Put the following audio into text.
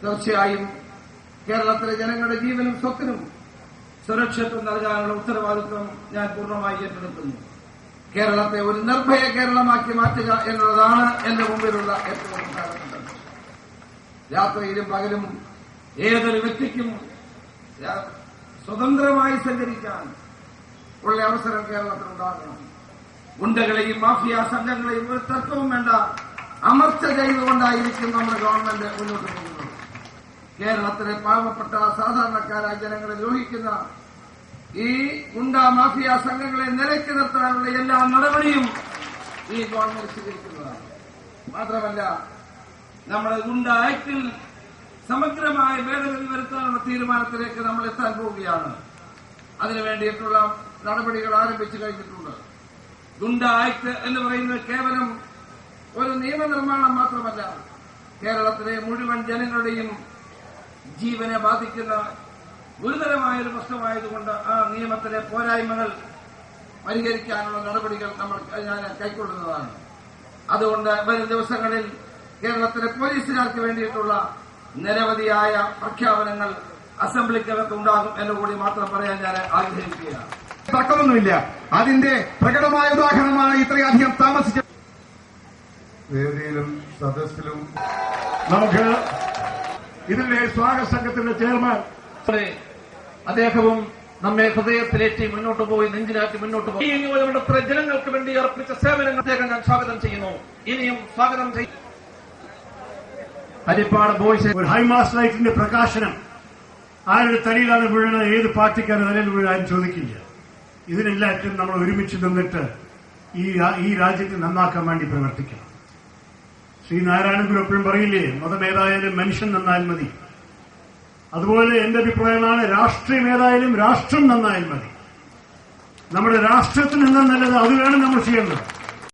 തീർച്ചയായും കേരളത്തിലെ ജനങ്ങളുടെ ജീവനും സ്വത്തിനും സുരക്ഷിതത്വം നൽകാനുള്ള ഉത്തരവാദിത്വം ഞാൻ പൂർണ്ണമായി ഏറ്റെടുക്കുന്നു. കേരളത്തെ ഒരു നിർഭയ കേരളമാക്കി മാറ്റുക എന്നുള്ളതാണ് എന്റെ മുമ്പിലുള്ള ഏറ്റവും പ്രധാനപ്പെട്ടത്. രാത്രിയിലും പകലും ഏതൊരു വ്യക്തിക്കും സ്വതന്ത്രമായി സഞ്ചരിക്കാൻ ഉള്ള അവസരം കേരളത്തിലുണ്ടാകണം. ഗുണ്ടകളെയും മാഫിയ സംഘങ്ങളെയും ഒരു തർക്കവും വേണ്ട അമർച്ച ചെയ്തുകൊണ്ടായിരിക്കും നമ്മുടെ ഗവൺമെന്റ് മുന്നോട്ട് പോകുന്നത്. കേരളത്തിലെ പാവപ്പെട്ട സാധാരണക്കാരായ ജനങ്ങളെ ദ്രോഹിക്കുന്ന ഈ ഗുണ്ട മാഫിയ സംഘങ്ങളെ നിലയ്ക്ക് നിർത്താനുള്ള എല്ലാ നടപടിയും ഈ ഗവൺമെന്റ് സ്വീകരിക്കുന്നതാണ്. മാത്രമല്ല, നമ്മുടെ ഗുണ്ട ആക്ടിൽ സമഗ്രമായ ഭേദഗതി വരുത്താനുള്ള തീരുമാനത്തിലേക്ക് നമ്മൾ എത്താൻ പോവുകയാണ്. അതിനുവേണ്ടിയിട്ടുള്ള നടപടികൾ ആരംഭിച്ചു കഴിഞ്ഞിട്ടുണ്ട്. ഗുണ്ട ആക്ട് എന്ന് പറയുന്നത് കേവലം ഒരു നിയമനിർമ്മാണം മാത്രമല്ല, കേരളത്തിലെ മുഴുവൻ ജനങ്ങളുടെയും ജീവനെ ബാധിക്കുന്ന ഗുരുതരമായൊരു പ്രശ്നമായതുകൊണ്ട് ആ നിയമത്തിലെ പോരായ്മകൾ പരിഹരിക്കാനുള്ള നടപടികൾ ഞാൻ കൈക്കൊള്ളുന്നതാണ്. അതുകൊണ്ട് വരും ദിവസങ്ങളിൽ കേരളത്തിലെ പോലീസുകാർക്ക് വേണ്ടിയിട്ടുള്ള നിരവധിയായ പ്രഖ്യാപനങ്ങൾ അസംബ്ലിക്കകത്ത് ഉണ്ടാകും എന്ന് കൂടി മാത്രം പറയാൻ ഞാൻ ആഗ്രഹിക്കുകയാണ്. തർക്കമൊന്നുമില്ല. അതിന്റെ പ്രകടമായ ഉദാഹരണമാണ് ഇത്രയധികം താമസിച്ച വേദിയിലും സദസ്സിലും നമുക്ക് ഇതിന്റെ സ്വാഗത സംഘത്തിന്റെ ചെയർമാൻ അദ്ദേഹവും നമ്മെ ഹൃദയത്തിലേറ്റി മുന്നോട്ട് പോയി നെഞ്ചിനാറ്റി മുന്നോട്ട് പോയി ഈ നിയോജകമണ്ഡലത്തിലെ ജനങ്ങൾക്ക് വേണ്ടി അർപ്പിച്ച സേവനങ്ങൾ അദ്ദേഹം ഞാൻ സ്വാഗതം ചെയ്യുന്നു. ഇനിയും സ്വാഗതം ചെയ്യും. ഹരിപ്പാട് ബോയ്സ് ഒരു ഹൈമാസ് ലൈറ്റിന്റെ പ്രകാശനം ആരുടെ തലയിലാണ് വീഴുന്നത്, ഏത് പാർട്ടിക്കാരുടെ തലയിൽ വീഴാൻ ചോദിക്കില്ല. ഇതിനെല്ലാറ്റും നമ്മൾ ഒരുമിച്ച് നിന്നിട്ട് ഈ രാജ്യത്തെ നന്നാക്കാൻ വേണ്ടി പ്രവർത്തിക്കണം. ശ്രീനാരായണ ഗുരു എപ്പോഴും പറയില്ലേ, മതം ഏതായാലും മനുഷ്യൻ നന്നാൽ മതി. അതുപോലെ എന്റെ അഭിപ്രായമാണ്, രാഷ്ട്രീയം ഏതായാലും രാഷ്ട്രം നന്നായാൽ മതി. നമ്മുടെ രാഷ്ട്രത്തിന് എന്താ നല്ലത് അത് വേണം നമ്മൾ ചെയ്യേണ്ടത്.